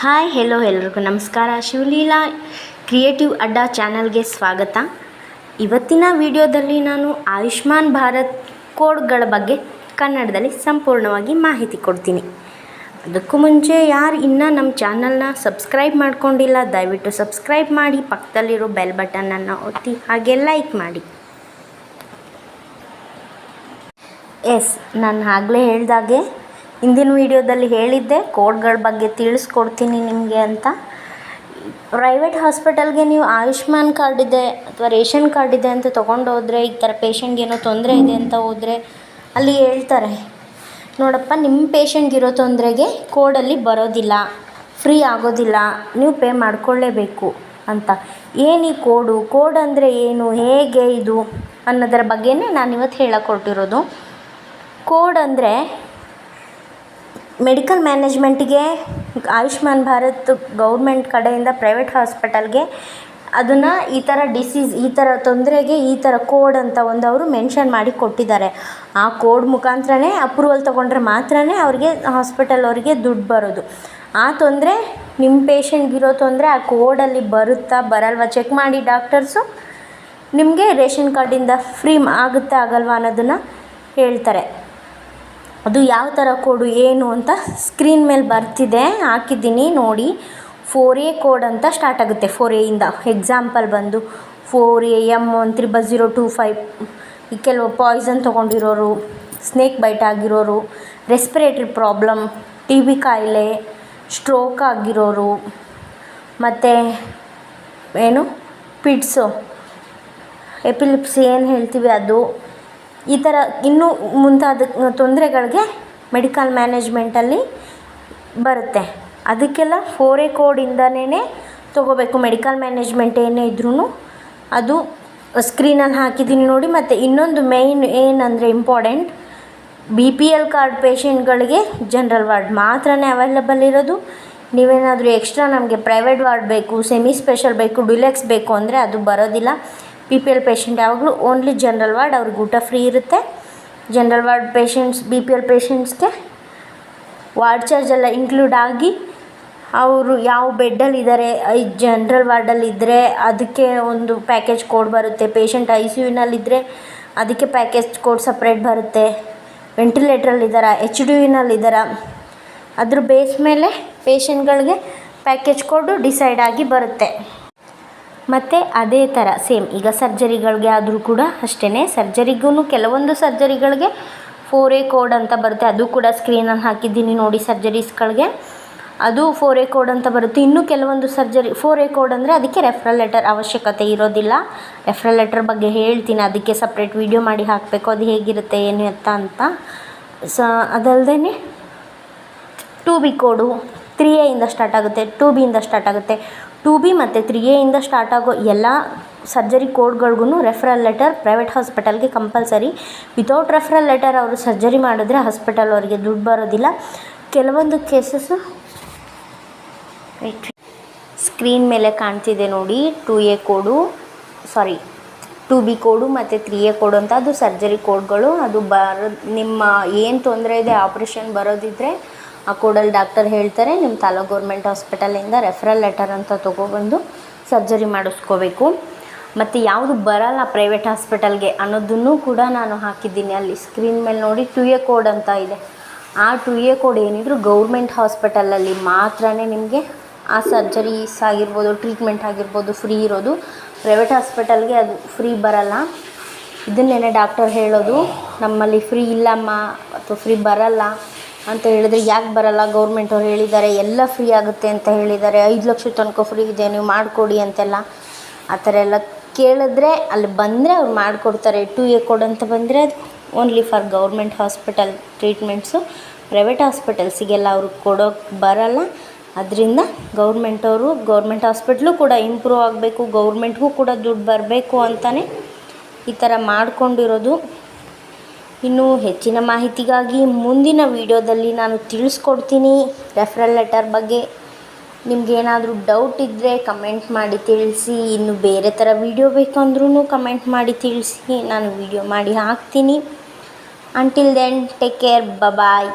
Hi hello ಎಲ್ರಿಗೂ ನಮಸ್ಕಾರ. Shivaleela creative ಅಡ್ಡಾ ಚಾನಲ್ಗೆ ಸ್ವಾಗತ. ಇವತ್ತಿನ ವಿಡಿಯೋದಲ್ಲಿ ನಾನು ಆಯುಷ್ಮಾನ್ ಭಾರತ್ ಕೋಡ್ಗಳ ಬಗ್ಗೆ ಕನ್ನಡದಲ್ಲಿ ಸಂಪೂರ್ಣವಾಗಿ ಮಾಹಿತಿ ಕೊಡ್ತೀನಿ. ಅದಕ್ಕೂ ಮುಂಚೆ ಯಾರು ಇನ್ನೂ ನಮ್ಮ ಚಾನಲ್ನ ಸಬ್ಸ್ಕ್ರೈಬ್ ಮಾಡ್ಕೊಂಡಿಲ್ಲ ದಯವಿಟ್ಟು ಸಬ್ಸ್ಕ್ರೈಬ್ ಮಾಡಿ, ಪಕ್ಕದಲ್ಲಿರೋ ಬೆಲ್ ಬಟನನ್ನು ಒತ್ತಿ ಹಾಗೆ ಲೈಕ್ ಮಾಡಿ. ನಾನು ಆಗಲೇ ಹೇಳಿದಾಗೆ ಇಂದಿನ ವಿಡಿಯೋದಲ್ಲಿ ಹೇಳಿದ್ದೆ ಕೋಡ್ಗಳ ಬಗ್ಗೆ ತಿಳಿಸ್ಕೊಡ್ತೀನಿ ನಿಮಗೆ ಅಂತ. ಪ್ರೈವೇಟ್ ಹಾಸ್ಪಿಟಲ್ಗೆ ನೀವು ಆಯುಷ್ಮಾನ್ ಕಾರ್ಡ್ ಇದೆ ಅಥವಾ ರೇಷನ್ ಕಾರ್ಡ್ ಇದೆ ಅಂತ ತೊಗೊಂಡು ಹೋದರೆ, ಈ ಥರ ಪೇಷಂಟ್ಗೆ ಏನೋ ತೊಂದರೆ ಇದೆ ಅಂತ ಹೋದರೆ ಅಲ್ಲಿ ಹೇಳ್ತಾರೆ, ನೋಡಪ್ಪ ನಿಮ್ಮ ಪೇಷಂಟ್ಗಿರೋ ತೊಂದರೆಗೆ ಕೋಡಲ್ಲಿ ಬರೋದಿಲ್ಲ, ಫ್ರೀ ಆಗೋದಿಲ್ಲ, ನೀವು ಪೇ ಮಾಡಿಕೊಳ್ಳೇಬೇಕು ಅಂತ. ಏನು ಈ ಕೋಡ್ ಅಂದರೆ ಏನು, ಹೇಗೆ ಇದು ಅನ್ನೋದರ ಬಗ್ಗೆನೇ ನಾನಿವತ್ತು ಹೇಳಕೊಟ್ಟಿರೋದು. ಕೋಡ್ ಅಂದರೆ ಮೆಡಿಕಲ್ ಮ್ಯಾನೇಜ್ಮೆಂಟಿಗೆ ಆಯುಷ್ಮಾನ್ ಭಾರತ್ ಗೌರ್ಮೆಂಟ್ ಕಡೆಯಿಂದ ಪ್ರೈವೇಟ್ ಹಾಸ್ಪಿಟಲ್ಗೆ ಅದನ್ನು ಈ ಥರ ಡಿಸೀಸ್, ಈ ಥರ ತೊಂದರೆಗೆ ಈ ಥರ ಕೋಡ್ ಅಂತ ಒಂದು ಅವರು ಮೆನ್ಷನ್ ಮಾಡಿ ಕೊಟ್ಟಿದ್ದಾರೆ. ಆ ಕೋಡ್ ಮುಖಾಂತರನೇ ಅಪ್ರೂವಲ್ ತೊಗೊಂಡ್ರೆ ಮಾತ್ರ ಅವ್ರಿಗೆ ಹಾಸ್ಪಿಟಲ್ ಅವರಿಗೆ ದುಡ್ಡು ಬರೋದು. ಆ ತೊಂದರೆ ನಿಮ್ಮ ಪೇಷಂಟ್ಗಿರೋ ತೊಂದರೆ ಆ ಕೋಡಲ್ಲಿ ಬರುತ್ತಾ ಬರಲ್ವಾ ಚೆಕ್ ಮಾಡಿ ಡಾಕ್ಟರ್ಸು ನಿಮಗೆ ರೇಷನ್ ಕಾರ್ಡಿಂದ ಫ್ರೀ ಆಗುತ್ತಾ ಆಗಲ್ವಾ ಅನ್ನೋದನ್ನು ಹೇಳ್ತಾರೆ. ಅದು ಯಾವ ಥರ ಕೋಡು ಏನು ಅಂತ ಸ್ಕ್ರೀನ್ ಮೇಲೆ ಬರ್ತಿದೆ, ಹಾಕಿದ್ದೀನಿ ನೋಡಿ. 4A ಕೋಡ್ ಅಂತ ಸ್ಟಾರ್ಟ್ ಆಗುತ್ತೆ. 4A ಇಂದ ಎಕ್ಸಾಂಪಲ್ ಬಂದು 4AM130025. ಈ ಕೆಲವು ಪಾಯ್ಸನ್ ತೊಗೊಂಡಿರೋರು, ಸ್ನೇಕ್ ಬೈಟ್ ಆಗಿರೋರು, ರೆಸ್ಪಿರೇಟ್ರಿ ಪ್ರಾಬ್ಲಮ್, TB ಕಾಯಿಲೆ, ಸ್ಟ್ರೋಕ್ ಆಗಿರೋರು, ಮತ್ತು ಏನು ಪಿಡ್ಸು, ಎಪಿಲಿಪ್ಸಿ ಏನು ಹೇಳ್ತೀವಿ ಅದು, ಈ ಥರ ಇನ್ನೂ ಮುಂತಾದ ತೊಂದರೆಗಳಿಗೆ ಮೆಡಿಕಲ್ ಮ್ಯಾನೇಜ್ಮೆಂಟಲ್ಲಿ ಬರುತ್ತೆ. ಅದಕ್ಕೆಲ್ಲ 4A ಕೋಡಿಂದನೇ ತೊಗೋಬೇಕು. ಮೆಡಿಕಲ್ ಮ್ಯಾನೇಜ್ಮೆಂಟ್ ಏನೇ ಇದ್ರೂ ಅದು ಸ್ಕ್ರೀನಲ್ಲಿ ಹಾಕಿದ್ದೀನಿ ನೋಡಿ. ಮತ್ತು ಇನ್ನೊಂದು ಮೇಯ್ನ್ ಏನಂದರೆ ಇಂಪಾರ್ಟೆಂಟ್, BPL ಕಾರ್ಡ್ ಪೇಷಂಟ್ಗಳಿಗೆ ಜನರಲ್ ವಾರ್ಡ್ ಮಾತ್ರ ಅವೈಲಬಲ್ ಇರೋದು. ನೀವೇನಾದರೂ ಎಕ್ಸ್ಟ್ರಾ ನಮಗೆ ಪ್ರೈವೇಟ್ ವಾರ್ಡ್ ಬೇಕು, ಸೆಮಿ ಸ್ಪೆಷಲ್ ಬೇಕು, ಡಿಲೆಕ್ಸ್ ಬೇಕು ಅಂದರೆ ಅದು ಬರೋದಿಲ್ಲ. BPL ಪೇಷಂಟ್ ಯಾವಾಗಲೂ ಓನ್ಲಿ ಜನರಲ್ ವಾರ್ಡ್, ಅವ್ರಿಗೆ ಊಟ ಫ್ರೀ ಇರುತ್ತೆ. ಜನರಲ್ ವಾರ್ಡ್ ಪೇಷಂಟ್ಸ್, BPL ಪೇಷಂಟ್ಸ್ಗೆ ವಾರ್ಡ್ ಚಾರ್ಜ್ ಎಲ್ಲ ಇನ್ಕ್ಲೂಡ್ ಆಗಿ ಅವರು ಯಾವ ಬೆಡ್ಡಲ್ಲಿದ್ದಾರೆ, ಈ ಜನರಲ್ ವಾರ್ಡಲ್ಲಿದ್ದರೆ ಅದಕ್ಕೆ ಒಂದು ಪ್ಯಾಕೇಜ್ ಕೋಡ್ ಬರುತ್ತೆ. ಪೇಷಂಟ್ ICUನಲ್ಲಿದ್ದರೆ ಅದಕ್ಕೆ ಪ್ಯಾಕೇಜ್ ಕೋಡ್ ಸಪ್ರೇಟ್ ಬರುತ್ತೆ. ವೆಂಟಿಲೇಟ್ರಲ್ಲಿದ್ದಾರಾ, HDUನಲ್ಲಿದ್ದಾರಾ, ಅದ್ರ ಬೇಸ್ ಮೇಲೆ ಪೇಷಂಟ್ಗಳಿಗೆ ಪ್ಯಾಕೇಜ್ ಕೋಡು ಡಿಸೈಡ್ ಆಗಿ ಬರುತ್ತೆ. ಮತ್ತು ಅದೇ ಥರ ಸೇಮ್ ಈಗ ಸರ್ಜರಿಗಳಿಗೆ ಆದರೂ ಕೂಡ ಅಷ್ಟೇ. ಸರ್ಜರಿಗೂ ಕೆಲವೊಂದು ಸರ್ಜರಿಗಳಿಗೆ 4A ಕೋಡ್ ಅಂತ ಬರುತ್ತೆ. ಅದು ಕೂಡ ಸ್ಕ್ರೀನಲ್ಲಿ ಹಾಕಿದ್ದೀನಿ ನೋಡಿ. ಸರ್ಜರೀಸ್ಗಳಿಗೆ ಅದು 4A ಕೋಡ್ ಅಂತ ಬರುತ್ತೆ. ಇನ್ನೂ ಕೆಲವೊಂದು ಸರ್ಜರಿ 4A ಕೋಡ್ ಅಂದರೆ ಅದಕ್ಕೆ ರೆಫರಲ್ ಲೆಟರ್ ಅವಶ್ಯಕತೆ ಇರೋದಿಲ್ಲ. ರೆಫರಲ್ ಲೆಟರ್ ಬಗ್ಗೆ ಹೇಳ್ತೀನಿ, ಅದಕ್ಕೆ ಸಪ್ರೇಟ್ ವೀಡಿಯೋ ಮಾಡಿ ಹಾಕಬೇಕು, ಅದು ಹೇಗಿರುತ್ತೆ ಏನು ಎತ್ತ ಅಂತ. ಅದಲ್ಲದೆ 2B ಕೋಡು 3A ಇಂದ ಸ್ಟಾರ್ಟ್ ಆಗುತ್ತೆ, 2B ಇಂದ ಸ್ಟಾರ್ಟ್ ಆಗುತ್ತೆ. 2B ಮತ್ತು 3A ಇಂದ ಸ್ಟಾರ್ಟ್ ಆಗೋ ಎಲ್ಲ ಸರ್ಜರಿ ಕೋಡ್ಗಳಿಗೂ ರೆಫರಲ್ ಲೆಟರ್ ಪ್ರೈವೇಟ್ ಹಾಸ್ಪಿಟಲ್ಗೆ ಕಂಪಲ್ಸರಿ. ವಿತೌಟ್ ರೆಫರಲ್ ಲೆಟರ್ ಅವರು ಸರ್ಜರಿ ಮಾಡಿದ್ರೆ ಹಾಸ್ಪಿಟಲ್ ಅವರಿಗೆ ದುಡ್ಡು ಬರೋದಿಲ್ಲ. ಕೆಲವೊಂದು ಕೇಸಸ್ಸು ಸ್ಕ್ರೀನ್ ಮೇಲೆ ಕಾಣ್ತಿದೆ ನೋಡಿ. 2B ಕೋಡು ಮತ್ತು 3A ಕೋಡು ಅಂತ ಅದು ಸರ್ಜರಿ ಕೋಡ್ಗಳು. ಅದು ನಿಮ್ಮ ಏನು ತೊಂದರೆ ಇದೆ, ಆಪ್ರೇಷನ್ ಬರೋದಿದ್ದರೆ ಆ ಕೋಡಲ್ಲಿ ಡಾಕ್ಟರ್ ಹೇಳ್ತಾರೆ ನಿಮ್ಮ ತಾಲೂಕು ಗೌರ್ಮೆಂಟ್ ಹಾಸ್ಪಿಟಲಿಂದ ರೆಫರಲ್ ಲೆಟರ್ ಅಂತ ತೊಗೊಬಂದು ಸರ್ಜರಿ ಮಾಡಿಸ್ಕೋಬೇಕು. ಮತ್ತು ಯಾವುದು ಬರಲ್ಲ ಪ್ರೈವೇಟ್ ಹಾಸ್ಪಿಟಲ್ಗೆ ಅನ್ನೋದನ್ನು ಕೂಡ ನಾನು ಹಾಕಿದ್ದೀನಿ ಅಲ್ಲಿ ಸ್ಕ್ರೀನ್ ಮೇಲೆ ನೋಡಿ. 2A ಕೋಡ್ ಅಂತ ಇದೆ. ಆ 2A ಕೋಡ್ ಏನಿದ್ರು ಗೌರ್ಮೆಂಟ್ ಹಾಸ್ಪಿಟಲಲ್ಲಿ ಮಾತ್ರ ನಿಮಗೆ ಆ ಸರ್ಜರೀಸ್ ಆಗಿರ್ಬೋದು, ಟ್ರೀಟ್ಮೆಂಟ್ ಆಗಿರ್ಬೋದು ಫ್ರೀ ಇರೋದು. ಪ್ರೈವೇಟ್ ಹಾಸ್ಪಿಟಲ್ಗೆ ಅದು ಫ್ರೀ ಬರಲ್ಲ. ಇದನ್ನೇ ಡಾಕ್ಟರ್ ಹೇಳೋದು, ನಮ್ಮಲ್ಲಿ ಫ್ರೀ ಇಲ್ಲಮ್ಮ ಅಥವಾ ಫ್ರೀ ಬರಲ್ಲ ಅಂತ ಹೇಳಿದ್ರೆ, ಯಾಕೆ ಬರಲ್ಲ, ಗೌರ್ಮೆಂಟ್ ಅವ್ರು ಹೇಳಿದ್ದಾರೆ ಎಲ್ಲ ಫ್ರೀ ಆಗುತ್ತೆ ಅಂತ ಹೇಳಿದ್ದಾರೆ, 5 ಲಕ್ಷ ತನಕ ಫ್ರೀ ಇದೆ ನೀವು ಮಾಡಿಕೊಡಿ ಅಂತೆಲ್ಲ. ಆ ಥರ ಎಲ್ಲ ಕೇಳಿದ್ರೆ ಅಲ್ಲಿ ಬಂದರೆ ಅವ್ರು ಮಾಡಿಕೊಡ್ತಾರೆ. 2A ಕೋಡ್ ಅಂತ ಬಂದರೆ ಅದು only for government hospital treatments. Private ಹಾಸ್ಪಿಟಲ್ಸಿಗೆಲ್ಲ ಅವ್ರಿಗೆ ಕೊಡೋಕ್ಕೆ ಬರಲ್ಲ. ಅದರಿಂದ ಗೌರ್ಮೆಂಟ್ ಹಾಸ್ಪಿಟ್ಲು ಕೂಡ ಇಂಪ್ರೂವ್ ಆಗಬೇಕು, ಗೌರ್ಮೆಂಟ್ಗೂ ಕೂಡ ದುಡ್ಡು ಬರಬೇಕು ಅಂತಲೇ ಈ ಥರ ಮಾಡಿಕೊಂಡಿರೋದು. ಇನ್ನು ಹೆಚ್ಚಿನ ಮಾಹಿತಿಗಾಗಿ ಮುಂದಿನ ವಿಡಿಯೋದಲ್ಲಿ ನಾನು ತಿಳಿಸ್ಕೊಡ್ತೀನಿ ರೆಫರಲ್ ಲೆಟರ್ ಬಗ್ಗೆ. ನಿಮಗೇನಾದರೂ ಡೌಟ್ ಇದ್ದರೆ ಕಮೆಂಟ್ ಮಾಡಿ ತಿಳಿಸಿ. ಇನ್ನು ಬೇರೆ ಥರ ವಿಡಿಯೋ ಬೇಕಂದ್ರೂ ಕಮೆಂಟ್ ಮಾಡಿ ತಿಳಿಸಿ, ನಾನು ವಿಡಿಯೋ ಮಾಡಿ ಹಾಕ್ತೀನಿ. ಅಂಟಿಲ್ ದೆನ್ ಟೇಕ್ ಕೇರ್, ಬಾಯ್.